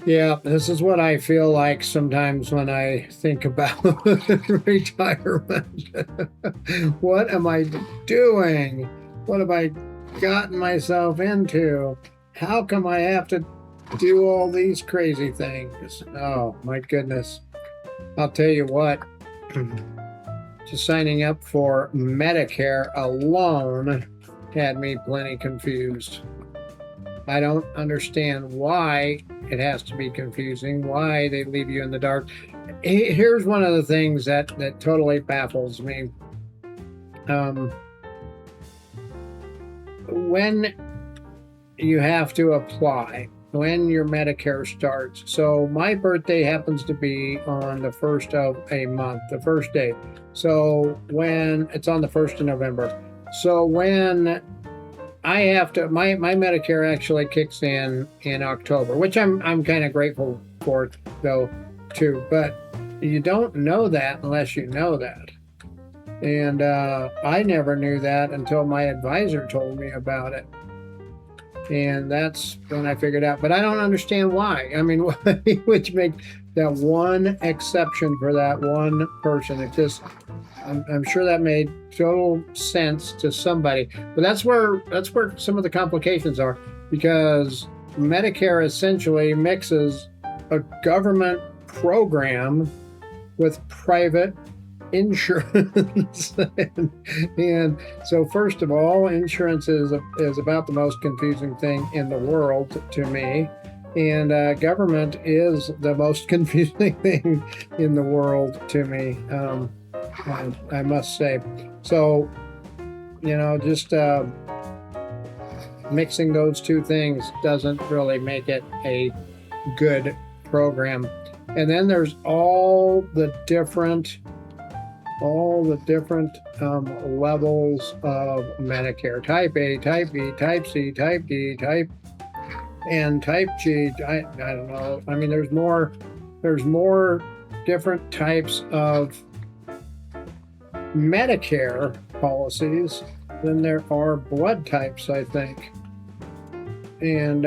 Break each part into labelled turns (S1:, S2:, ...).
S1: Yeah, this is what I feel like sometimes when I think about retirement. What am I doing? What have I gotten myself into? How come I have to do all these crazy things? Oh, my goodness. I'll tell you what, just signing up for Medicare alone had me plenty confused. I don't understand why it has to be confusing, why they leave you in the dark. Here's one of the things that totally baffles me. When you have to apply, when your Medicare starts. So my birthday happens to be on the first of a month, the first day. So when it's on the 1st of November. So when I have to, my Medicare actually kicks in October, which I'm kind of grateful for though too. But you don't know that unless you know that. And I never knew that until my advisor told me about it. And that's when I figured out. But I don't understand why. I mean, which makes that one exception for that one person. It just, I'm sure that made total sense to somebody. But that's where some of the complications are, because Medicare essentially mixes a government program with private insurance. and so first of all, insurance is about the most confusing thing in the world to me, and government is the most confusing thing in the world to me, I must say. So just mixing those two things doesn't really make it a good program. And then there's all the different levels of Medicare: type A, type B, type C, type D, type and type G. I don't know. I mean, there's more different types of Medicare policies than there are blood types, I think. And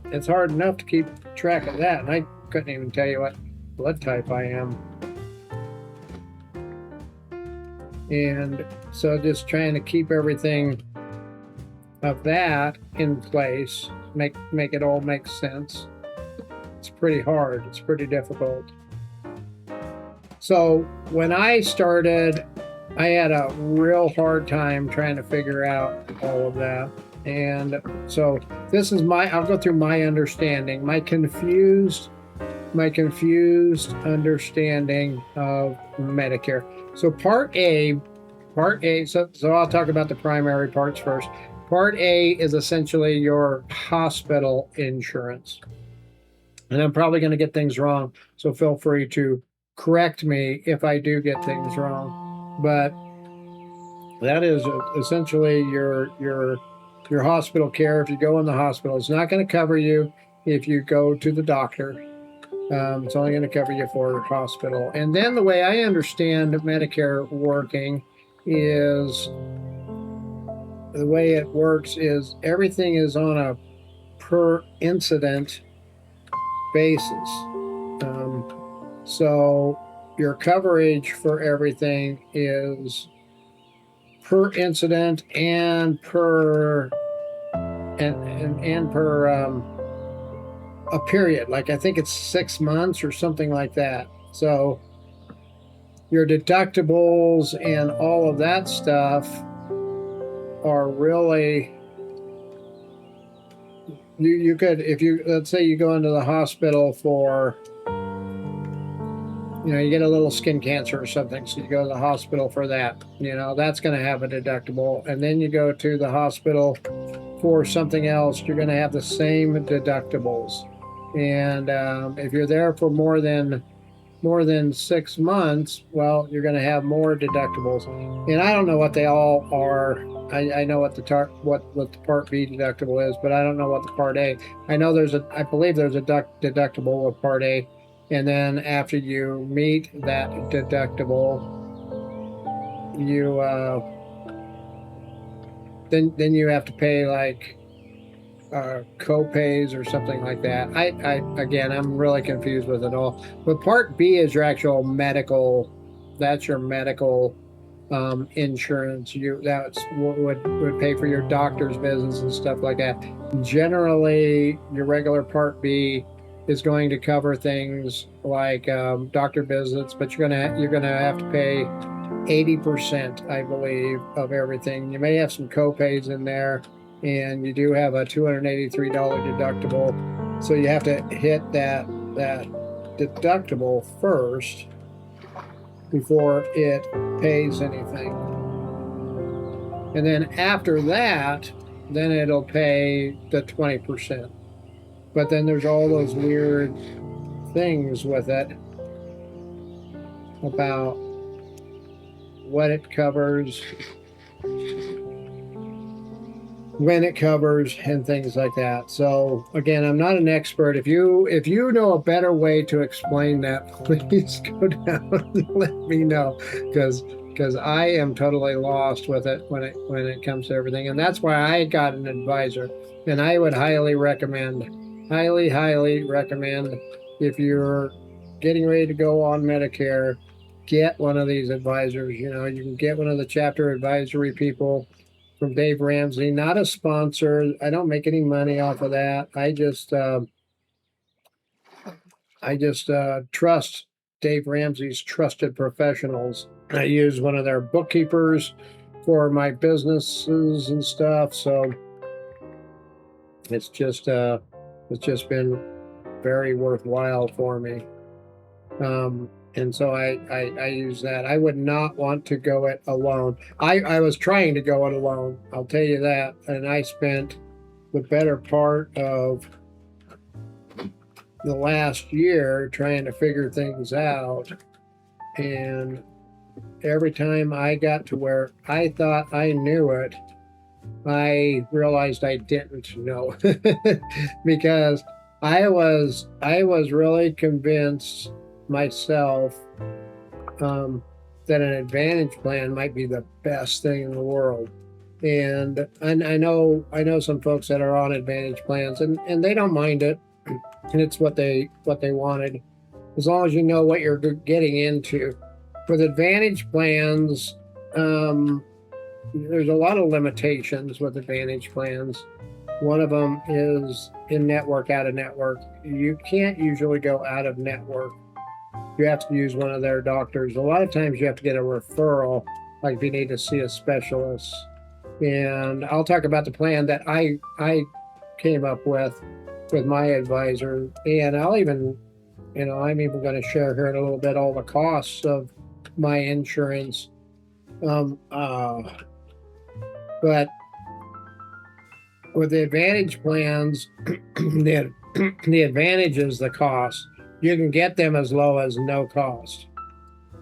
S1: it's hard enough to keep track of that. And I couldn't even tell you what blood type I am. And so just trying to keep everything of that in place, make it all make sense. It's pretty hard. It's pretty difficult. So when I started, I had a real hard time trying to figure out all of that. And so this is I'll go through my understanding, my confused understanding of Medicare. So Part A, so I'll talk about the primary parts first. Part A is essentially your hospital insurance. And I'm probably going to get things wrong, so feel free to correct me if I do get things wrong. But that is essentially your hospital care. If you go in the hospital, it's not going to cover you if you go to the doctor. It's only going to cover you for hospital. And then the way I understand Medicare working is, the way it works is everything is on a per incident basis. So your coverage for everything is per incident and per a period. Like I think it's 6 months or something like that. So your deductibles and all of that stuff are really, you could, if you, let's say you go into the hospital for, you get a little skin cancer or something, so you go to the hospital for that, that's going to have a deductible. And then you go to the hospital for something else, you're going to have the same deductibles. And if you're there for more than 6 months, well, you're going to have more deductibles. And I don't know what they all are. I know what the Part B deductible is, but I don't know what the Part A. I know I believe there's a deductible with Part A, and then after you meet that deductible, you then you have to pay like co-pays or something like that. Again, I'm really confused with it all. But Part B is your actual medical. That's your medical insurance. That's what would pay for your doctor's visits and stuff like that. Generally, your regular Part B is going to cover things like doctor visits, but you're gonna have to pay 80%, I believe, of everything. You may have some co-pays in there, and you do have a $283 deductible, so you have to hit that deductible first before it pays anything. And then after that, then it'll pay the 20%. But then there's all those weird things with it about what it covers, when it covers, and things like that. So again, I'm not an expert. If you know a better way to explain that, please go down and let me know, because I am totally lost with it when it comes to everything. And that's why I got an advisor. And I would highly recommend, if you're getting ready to go on Medicare, get one of these advisors. You know, you can get one of the chapter advisory people from Dave Ramsey. Not a sponsor. I don't make any money off of that. I just trust Dave Ramsey's trusted professionals. I use one of their bookkeepers for my businesses and stuff. So it's just been very worthwhile for me. And so I use that. I would not want to go it alone. I was trying to go it alone, I'll tell you that. And I spent the better part of the last year trying to figure things out. And every time I got to where I thought I knew it, I realized I didn't know. Because I was really convinced myself that an Advantage plan might be the best thing in the world. And I know some folks that are on Advantage plans, and they don't mind it, and it's what they wanted, as long as you know what you're getting into. With Advantage plans, there's a lot of limitations with Advantage plans. One of them is in-network, out-of-network. You can't usually go out of network. You have to use one of their doctors. A lot of times you have to get a referral, like if you need to see a specialist. And I'll talk about the plan that I came up with my advisor. And I'll even, I'm even going to share here in a little bit all the costs of my insurance. But with the Advantage plans, the advantage is the cost. You can get them as low as no cost.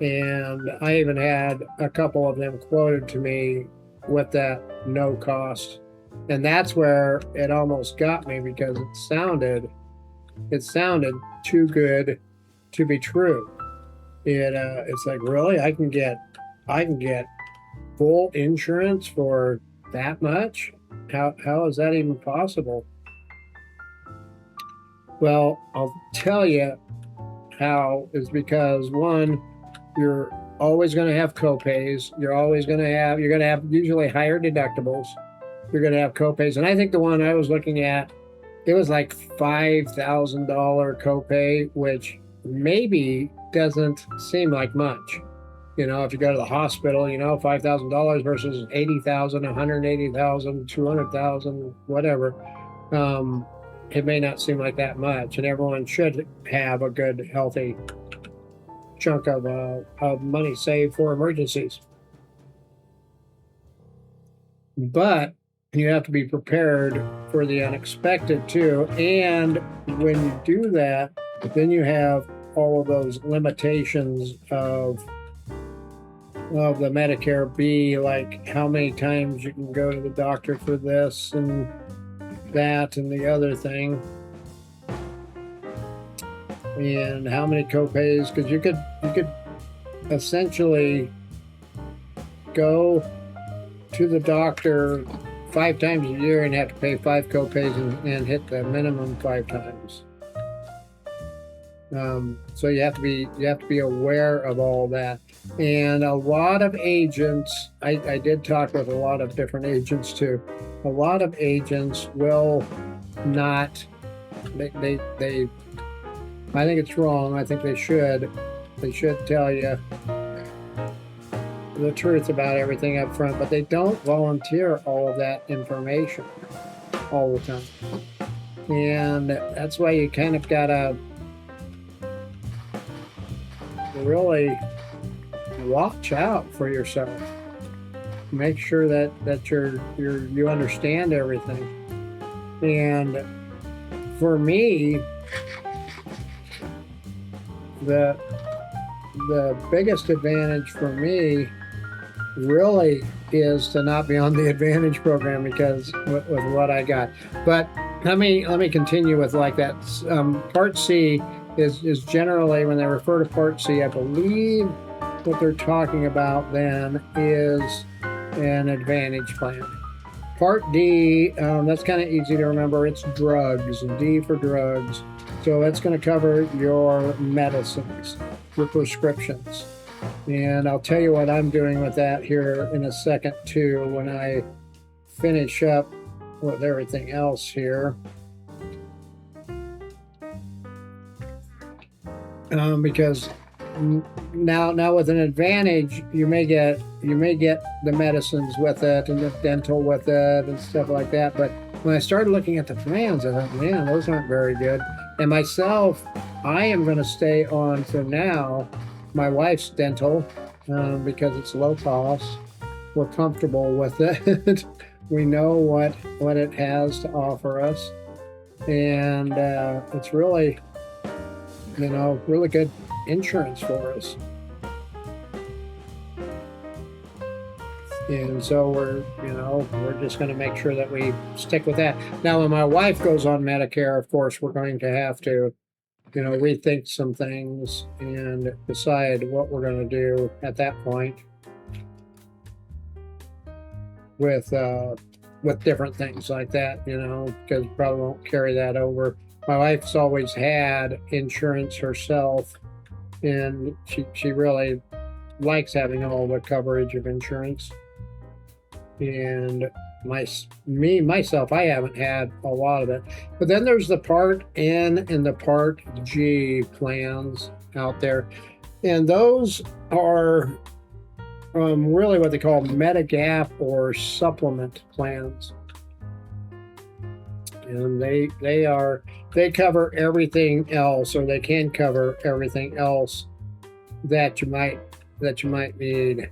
S1: And I even had a couple of them quoted to me with that no cost. And that's where it almost got me, because it sounded too good to be true. It's like, really? I can get full insurance for that much? How is that even possible? Well, I'll tell you how. Is because, one, you're always going to have copays. You're going to have usually higher deductibles. You're going to have copays. And I think the one I was looking at, it was like $5,000 copay, which maybe doesn't seem like much. If you go to the hospital, $5,000 versus $80,000, $180,000, $200,000, whatever. It may not seem like that much, and everyone should have a good, healthy chunk of money saved for emergencies. But you have to be prepared for the unexpected too. And when you do that, then you have all of those limitations of the Medicare B, like how many times you can go to the doctor for this and that and the other thing, and how many copays, because you could essentially go to the doctor 5 times a year and have to pay 5 copays and hit the minimum 5 times. So you have to be aware of all that. And a lot of agents, I did talk with a lot of different agents too. A lot of agents will not. They I think it's wrong. I think they should tell you the truth about everything up front, but they don't volunteer all of that information all the time. And that's why you kind of gotta really watch out for yourself. Make sure that you understand everything. And for me, the biggest advantage for me really is to not be on the Advantage program, because with what I got. But let me continue with like that. Part C is generally, when they refer to Part C, I believe what they're talking about then is an Advantage plan. Part D, that's kind of easy to remember. It's drugs, D for drugs. So that's going to cover your medicines, your prescriptions. And I'll tell you what I'm doing with that here in a second too, when I finish up with everything else here. Because now with an Advantage, you may get the medicines with it and the dental with it and stuff like that. But when I started looking at the plans, I thought, man, those aren't very good. And myself, I am going to stay on for now my wife's dental, because it's low cost. We're comfortable with it. We know what it has to offer us, and it's really, really good insurance for us. And so we're just going to make sure that we stick with that. Now, when my wife goes on Medicare, of course, we're going to have to, rethink some things and decide what we're going to do at that point with different things like that, because probably won't carry that over. My wife's always had insurance herself, and she really likes having all the coverage of insurance. And myself, I haven't had a lot of it. But then there's the Part N and the Part G plans out there, and those are really what they call Medigap or supplement plans. And they cover everything else, or they can cover everything else that you might need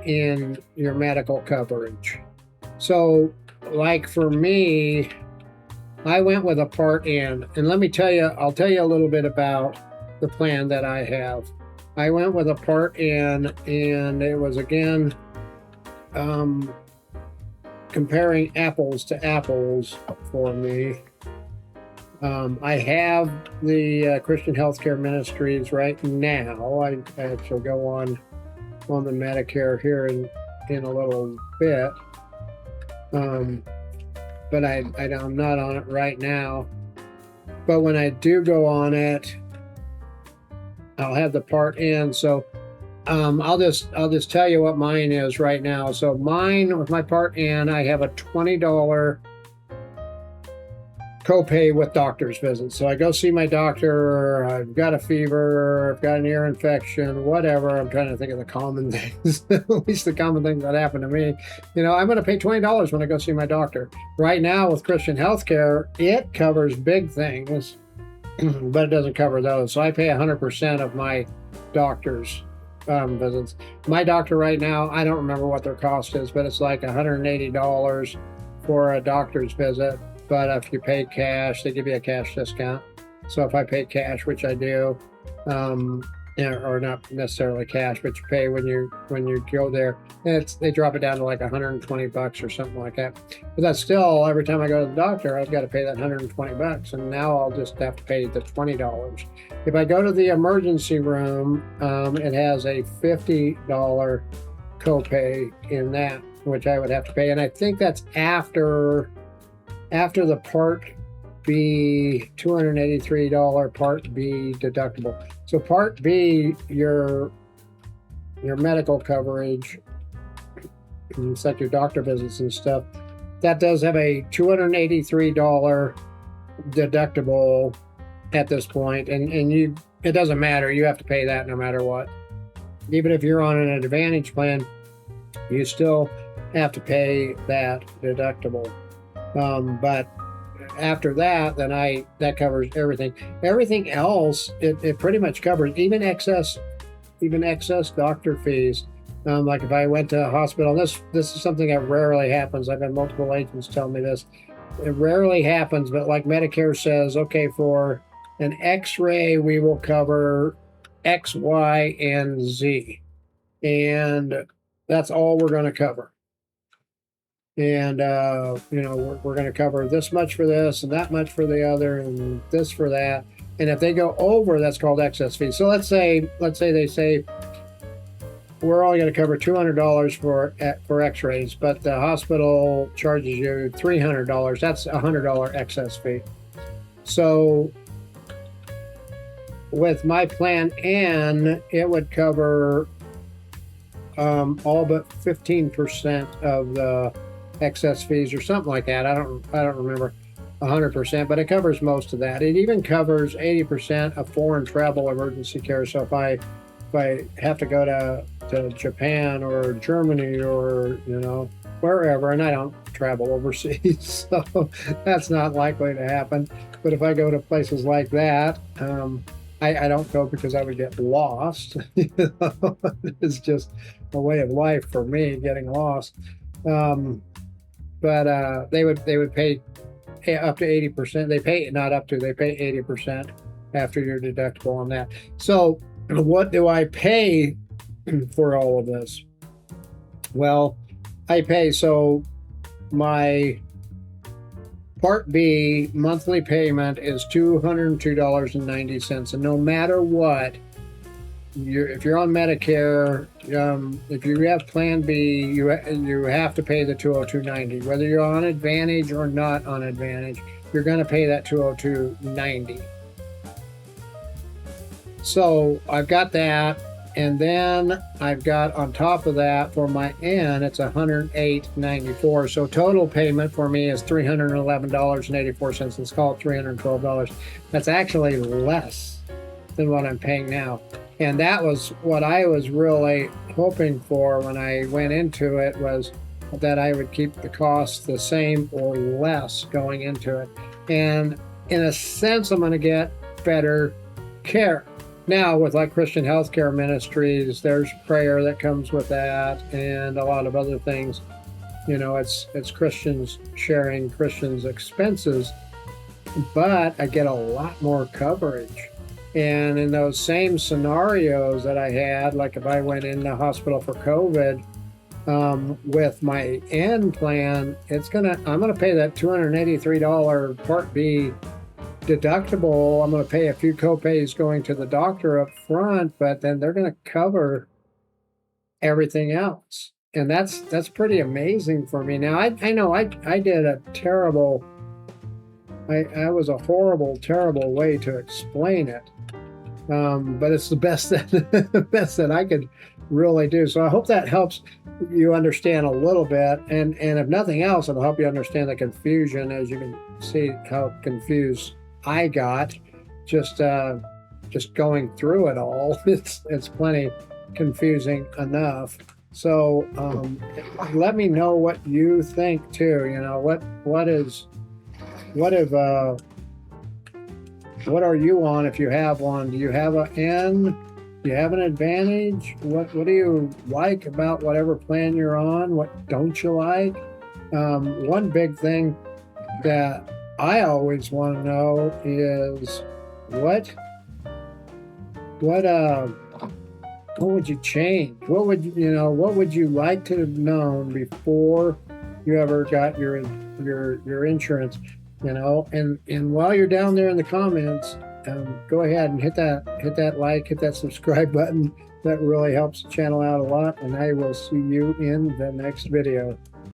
S1: in your medical coverage. So, like for me, I went with a Part N, and I'll tell you a little bit about the plan that I have. I went with a Part N, and it was again comparing apples to apples for me. I have the Christian Healthcare Ministries right now. I shall go on the Medicare here in a little bit. But I'm not on it right now. But when I do go on it, I'll have the Part N. So I'll just tell you what mine is right now. So mine, with my Part N, I have a $20 copay with doctor's visits. So I go see my doctor, I've got a fever, I've got an ear infection, whatever. I'm trying to think of the common things, at least the common things that happen to me. I'm going to pay $20 when I go see my doctor. Right now with Christian Healthcare, it covers big things, but it doesn't cover those. So I pay 100% of my doctor's visits. My doctor right now, I don't remember what their cost is, but it's like $180 for a doctor's visit. But if you pay cash, they give you a cash discount. So if I pay cash, which I do, or not necessarily cash, but you pay when you go there, they drop it down to like $120 or something like that. But that's still, every time I go to the doctor, I've got to pay that $120, and now I'll just have to pay the $20. If I go to the emergency room, it has a $50 copay in that, which I would have to pay. And I think that's after the Part B, $283 Part B deductible. So Part B, your medical coverage, it's like your doctor visits and stuff, that does have a $283 deductible at this point, and it doesn't matter, you have to pay that no matter what. Even if you're on an Advantage plan, you still have to pay that deductible. But after that, then that covers everything. Everything else, it pretty much covers, even excess doctor fees. Like if I went to a hospital, this is something that rarely happens. I've had multiple agents tell me this. It rarely happens, but like Medicare says, okay, for an X-ray, we will cover X, Y, and Z. And that's all we're going to cover. And, we're going to cover this much for this and that much for the other and this for that. And if they go over, that's called excess fees. So let's say they say, we're only going to cover $200 for X-rays, but the hospital charges you $300. That's a $100 excess fee. So with my plan N, it would cover all but 15% of the excess fees or something like that. I don't remember 100%, but it covers most of that. It even covers 80% of foreign travel emergency care. So if I have to go to Japan or Germany or wherever, and I don't travel overseas, so that's not likely to happen. But if I go to places like that, I don't go because I would get lost. It's just a way of life for me, getting lost. But they would pay up to 80%. They pay 80% after your deductible on that. So what do I pay for all of this? Well, I pay, so my Part B monthly payment is $202.90. And no matter what, if you're on Medicare, if you have Plan B, you have to pay the $202.90. Whether you're on Advantage or not on Advantage, you're going to pay that $202.90. So I've got that, and then I've got on top of that for my N, it's $108.94. So total payment for me is $311.84. Let's call it $312. That's actually less than what I'm paying now. And that was what I was really hoping for when I went into it, was that I would keep the cost the same or less going into it. And in a sense, I'm going to get better care. Now, with like Christian Healthcare Ministries, there's prayer that comes with that, and a lot of other things. It's Christians sharing Christians' expenses, but I get a lot more coverage. And in those same scenarios that I had, like if I went in the hospital for COVID, with my N plan, I'm gonna pay that $283 Part B deductible. I'm going to pay a few copays going to the doctor up front, but then they're going to cover everything else. And that's pretty amazing for me. Now, I know I did a terrible, I was a horrible, terrible way to explain it. But it's the best that I could really do. So I hope that helps you understand a little bit. And if nothing else, it'll help you understand the confusion, as you can see how confused I got just going through it all. It's plenty confusing enough. So let me know what you think too. What are you on if you have one? Do you have an N? Do you have an Advantage? What do you like about whatever plan you're on? What don't you like? One big thing that I always want to know is what would you change? What would you like to have known before you ever got your insurance? And while you're down there in the comments, go ahead and hit that like, hit that subscribe button, That really helps the channel out a lot, and I will see you in the next video.